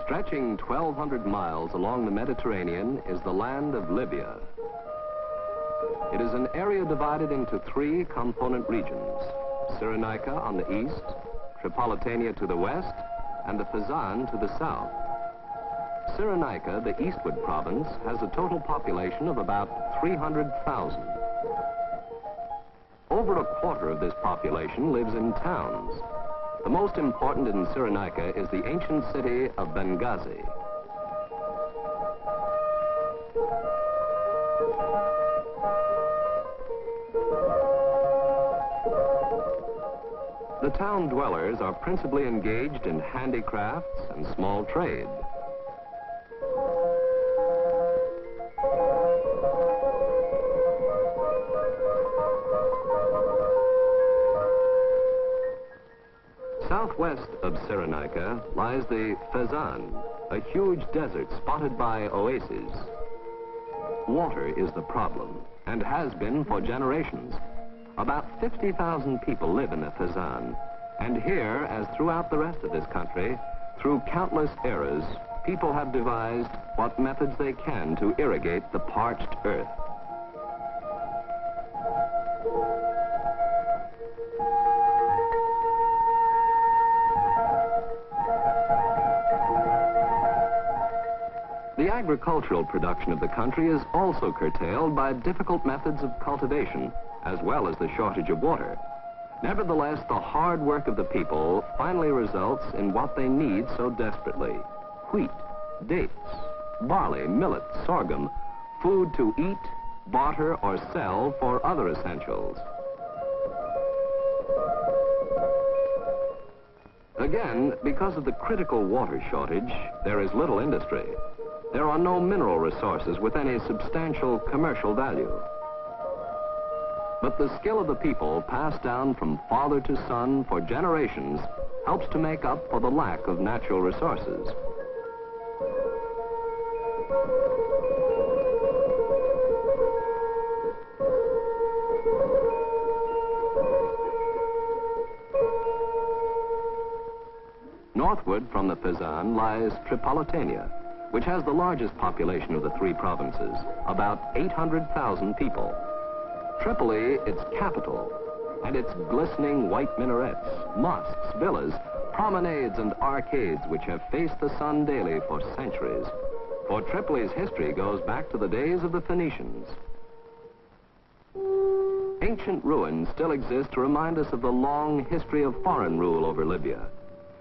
Stretching 1,200 miles along the Mediterranean is the land of Libya. It is an area divided into three component regions: Cyrenaica on the east, Tripolitania to the west, and the Fezzan to the south. Cyrenaica, the eastward province, has a total population of about 300,000. Over a quarter of this population lives in towns. The most important in Cyrenaica is the ancient city of Benghazi. The town dwellers are principally engaged in handicrafts and small trade. Southwest of Cyrenaica lies the Fezzan, a huge desert spotted by oases. Water is the problem, and has been for generations. About 50,000 people live in the Fezzan, and here, as throughout the rest of this country, through countless eras, people have devised what methods they can to irrigate the parched earth. The agricultural production of the country is also curtailed by difficult methods of cultivation, as well as the shortage of water. Nevertheless, the hard work of the people finally results in what they need so desperately: wheat, dates, barley, millet, sorghum, food to eat, barter, or sell for other essentials. Again, because of the critical water shortage, there is little industry. There are no mineral resources with any substantial commercial value. But the skill of the people, passed down from father to son for generations, helps to make up for the lack of natural resources. Northward from the Fezzan lies Tripolitania, which has the largest population of the three provinces, about 800,000 people. Tripoli, its capital, and its glistening white minarets, mosques, villas, promenades, and arcades which have faced the sun daily for centuries. For Tripoli's history goes back to the days of the Phoenicians. Ancient ruins still exist to remind us of the long history of foreign rule over Libya.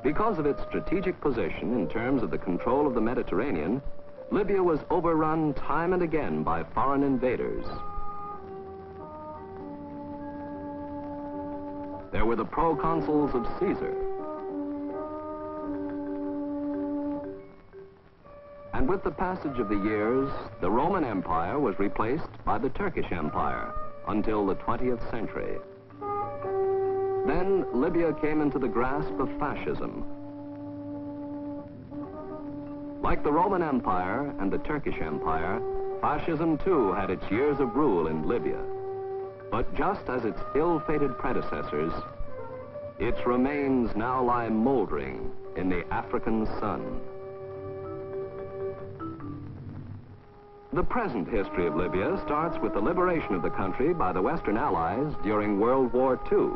Because of its strategic position in terms of the control of the Mediterranean, Libya was overrun time and again by foreign invaders. There were the proconsuls of Caesar. And with the passage of the years, the Roman Empire was replaced by the Turkish Empire until the 20th century. Then Libya came into the grasp of fascism. Like the Roman Empire and the Turkish Empire, fascism too had its years of rule in Libya. But just as its ill-fated predecessors, its remains now lie moldering in the African sun. The present history of Libya starts with the liberation of the country by the Western Allies during World War II.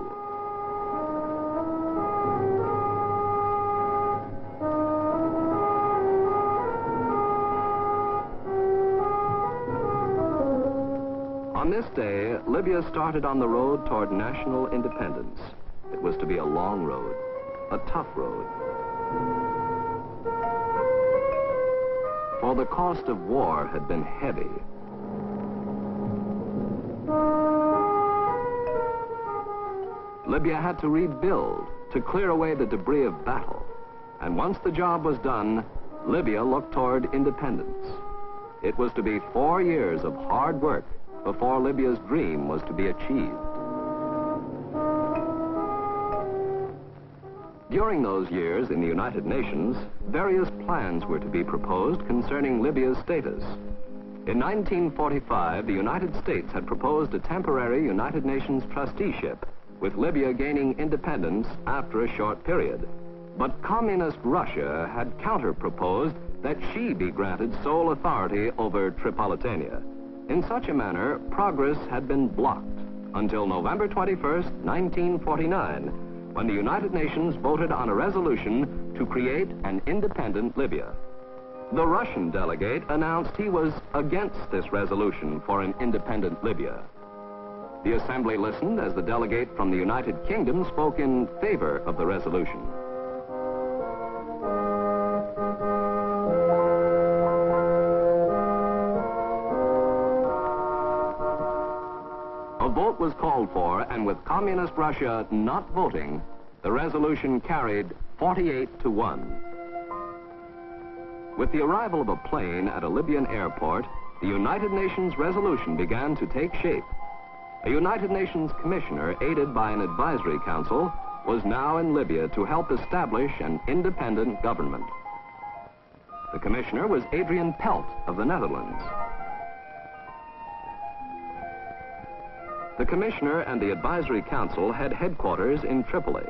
On this day, Libya started on the road toward national independence. It was to be a long road, a tough road. For the cost of war had been heavy. Libya had to rebuild, to clear away the debris of battle. And once the job was done, Libya looked toward independence. It was to be 4 years of hard work before Libya's dream was to be achieved. During those years in the United Nations, various plans were to be proposed concerning Libya's status. In 1945, the United States had proposed a temporary United Nations trusteeship, with Libya gaining independence after a short period. But communist Russia had counter-proposed that she be granted sole authority over Tripolitania. In such a manner, progress had been blocked until November 21st, 1949, when the United Nations voted on a resolution to create an independent Libya. The Russian delegate announced he was against this resolution for an independent Libya. The Assembly listened as the delegate from the United Kingdom spoke in favor of the resolution. A vote was called for, and with communist Russia not voting, the resolution carried 48-1. With the arrival of a plane at a Libyan airport, the United Nations resolution began to take shape. A United Nations commissioner, aided by an advisory council, was now in Libya to help establish an independent government. The commissioner was Adrian Pelt of the Netherlands. The commissioner and the advisory council had headquarters in Tripoli.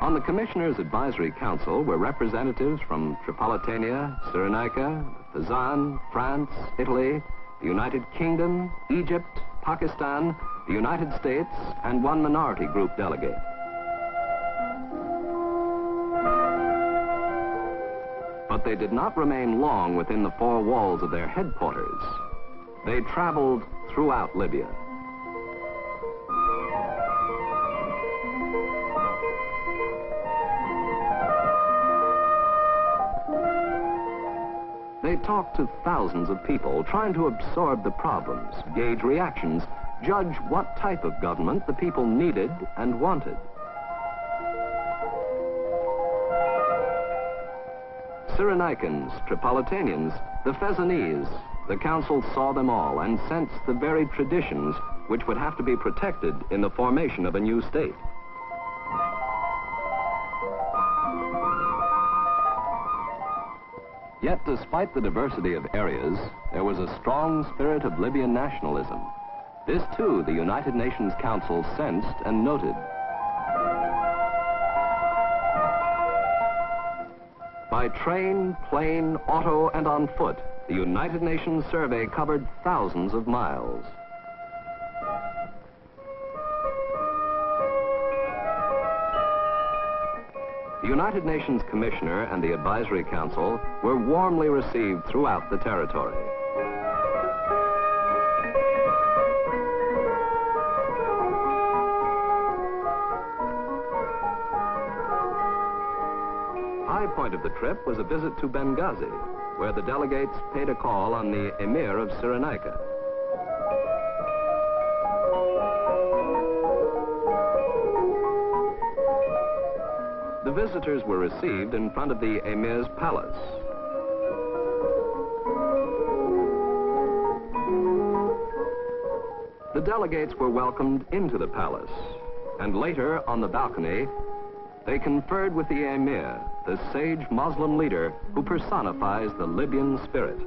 On the Commissioner's Advisory Council were representatives from Tripolitania, Cyrenaica, Fezzan, France, Italy, the United Kingdom, Egypt, Pakistan, the United States, and one minority group delegate. But they did not remain long within the four walls of their headquarters. They traveled throughout Libya. They talked to thousands of people, trying to absorb the problems, gauge reactions, judge what type of government the people needed and wanted. Cyrenaicans, Tripolitanians, the Fezzanese, the council saw them all and sensed the very traditions which would have to be protected in the formation of a new state. Yet, despite the diversity of areas, there was a strong spirit of Libyan nationalism. This, too, the United Nations Council sensed and noted. By train, plane, auto, and on foot, the United Nations survey covered thousands of miles. The United Nations Commissioner and the Advisory Council were warmly received throughout the territory. High point of the trip was a visit to Benghazi, where the delegates paid a call on the Emir of Cyrenaica. The visitors were received in front of the Emir's palace. The delegates were welcomed into the palace, and later on the balcony, they conferred with the Emir, the sage Muslim leader who personifies the Libyan spirit.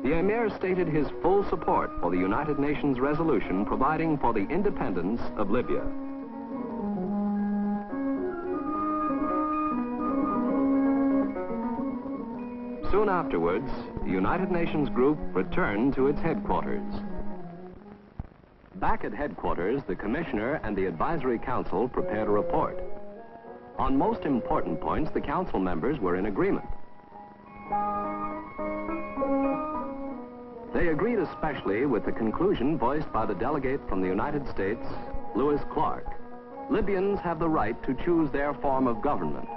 The Emir stated his full support for the United Nations resolution providing for the independence of Libya. Soon afterwards, the United Nations group returned to its headquarters. Back at headquarters, the Commissioner and the Advisory Council prepared a report. On most important points, the Council members were in agreement. They agreed especially with the conclusion voiced by the delegate from the United States, Lewis Clark. Libyans have the right to choose their form of government.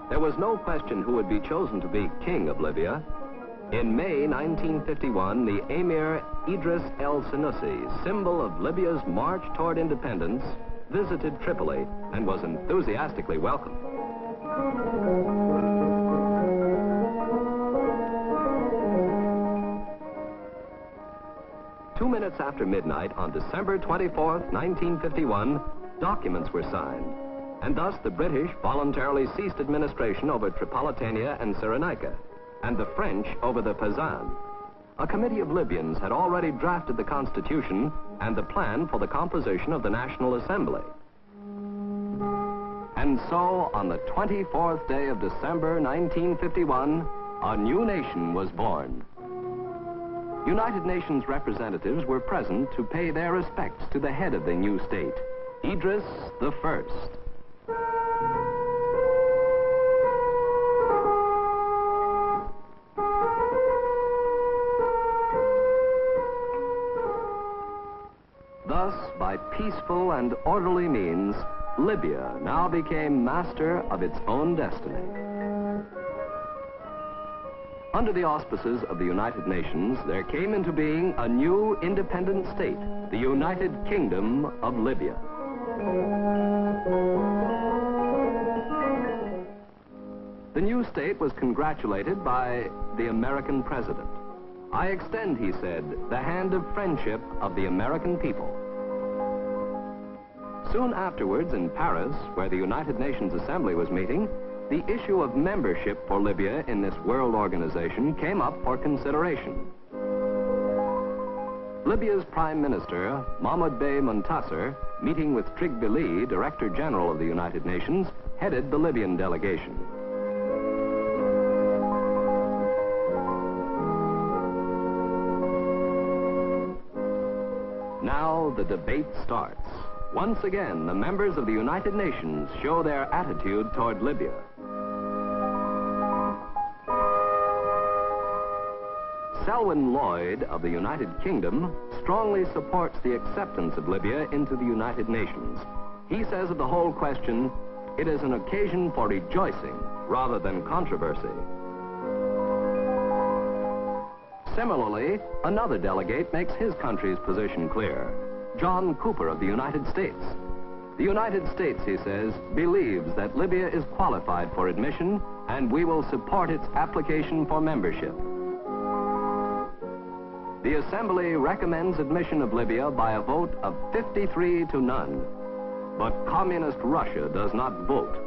There was no question who would be chosen to be king of Libya. In May 1951, the Emir Idris El Senussi, symbol of Libya's march toward independence, visited Tripoli and was enthusiastically welcomed. after midnight on December 24th, 1951, documents were signed, and thus the British voluntarily ceased administration over Tripolitania and Cyrenaica, and the French over the Pezan. A committee of Libyans had already drafted the Constitution and the plan for the composition of the National Assembly. And so, on the 24th day of December 1951, a new nation was born. United Nations representatives were present to pay their respects to the head of the new state, Idris the First. Thus, by peaceful and orderly means, Libya now became master of its own destiny. Under the auspices of the United Nations, there came into being a new independent state, the United Kingdom of Libya. The new state was congratulated by the American president. "I extend," he said, "the hand of friendship of the American people." Soon afterwards, in Paris, where the United Nations Assembly was meeting, the issue of membership for Libya in this world organization came up for consideration. Libya's Prime Minister, Mohammed Bey Montasser, meeting with Tripolitania, Director General of the United Nations, headed the Libyan delegation. Now the debate starts. Once again, the members of the United Nations show their attitude toward Libya. Selwyn Lloyd of the United Kingdom strongly supports the acceptance of Libya into the United Nations. He says of the whole question, it is an occasion for rejoicing rather than controversy. Similarly, another delegate makes his country's position clear. John Cooper of the United States. The United States, he says, believes that Libya is qualified for admission, and we will support its application for membership. The Assembly recommends admission of Libya by a vote of 53 to none. But Communist Russia does not vote.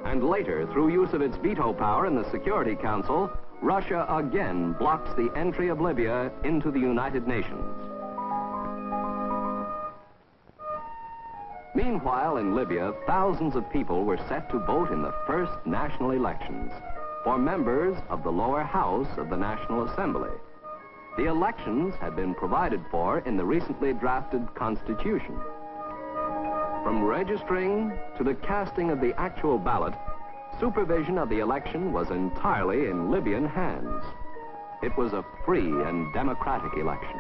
And later, through use of its veto power in the Security Council, Russia again blocks the entry of Libya into the United Nations. Meanwhile, in Libya, thousands of people were set to vote in the first national elections for members of the lower house of the National Assembly. The elections had been provided for in the recently drafted Constitution. From registering to the casting of the actual ballot, supervision of the election was entirely in Libyan hands. It was a free and democratic election.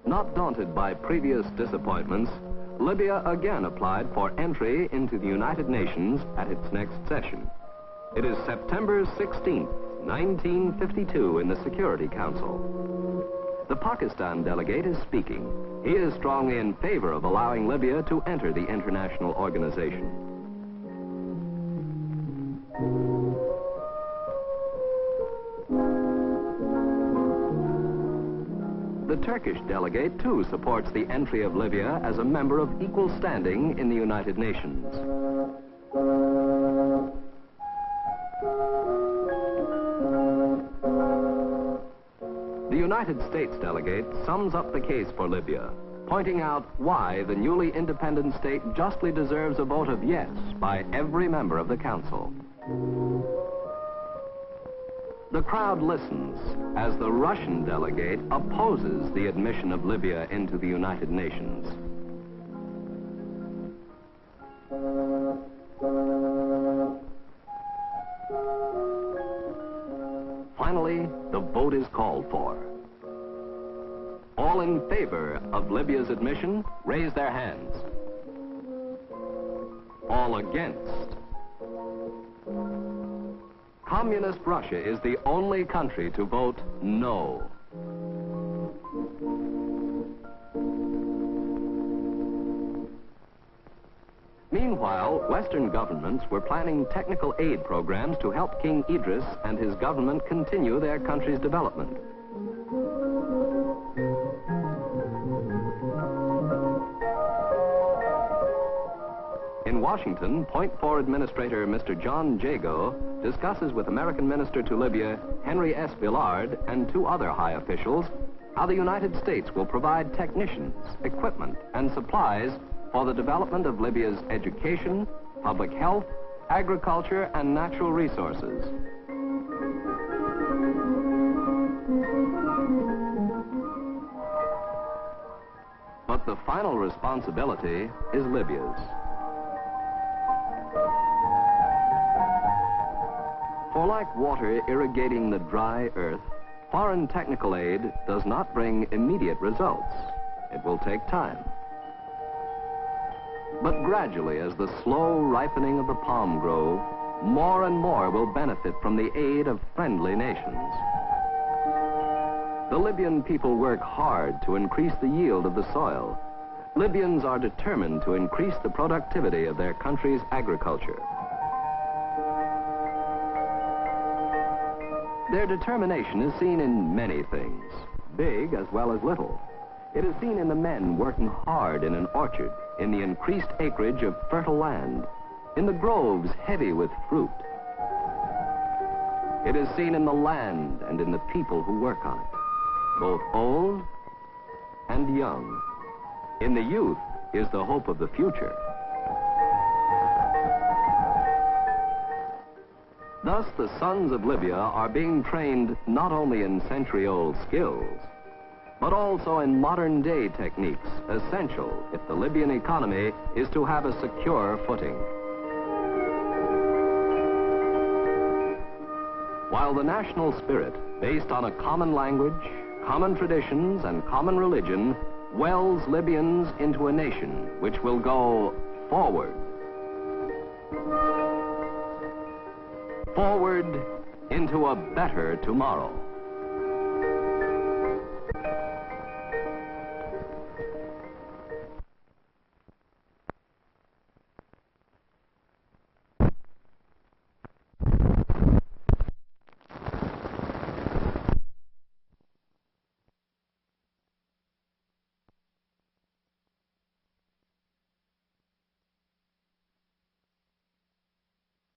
Not daunted by previous disappointments, Libya again applied for entry into the United Nations at its next session. It is September 16th, 1952 in the Security Council. The Pakistan delegate is speaking. He is strongly in favor of allowing Libya to enter the international organization. The Turkish delegate, too, supports the entry of Libya as a member of equal standing in the United Nations. The United States delegate sums up the case for Libya, pointing out why the newly independent state justly deserves a vote of yes by every member of the Council. The crowd listens as the Russian delegate opposes the admission of Libya into the United Nations. Finally, the vote is called for. All in favor of Libya's admission, raise their hands. all against. Communist Russia is the only country to vote no. Meanwhile, Western governments were planning technical aid programs to help King Idris and his government continue their country's development. In Washington, Point 4 Administrator Mr. John Jago discusses with American Minister to Libya Henry S. Villard and 2 other high officials how the United States will provide technicians, equipment, and supplies for the development of Libya's education, public health, agriculture, and natural resources. But the final responsibility is Libya's. For like water irrigating the dry earth, foreign technical aid does not bring immediate results. It will take time. But gradually, as the slow ripening of the palm grove, more and more will benefit from the aid of friendly nations. The Libyan people work hard to increase the yield of the soil. Libyans are determined to increase the productivity of their country's agriculture. Their determination is seen in many things, big as well as little. It is seen in the men working hard in an orchard, in the increased acreage of fertile land, in the groves heavy with fruit. It is seen in the land and in the people who work on it, both old and young. In the youth is the hope of the future. Thus, the sons of Libya are being trained not only in century-old skills, but also in modern-day techniques, essential if the Libyan economy is to have a secure footing. While the national spirit, based on a common language, common traditions, and common religion, welds Libyans into a nation which will go forward. Forward into a better tomorrow.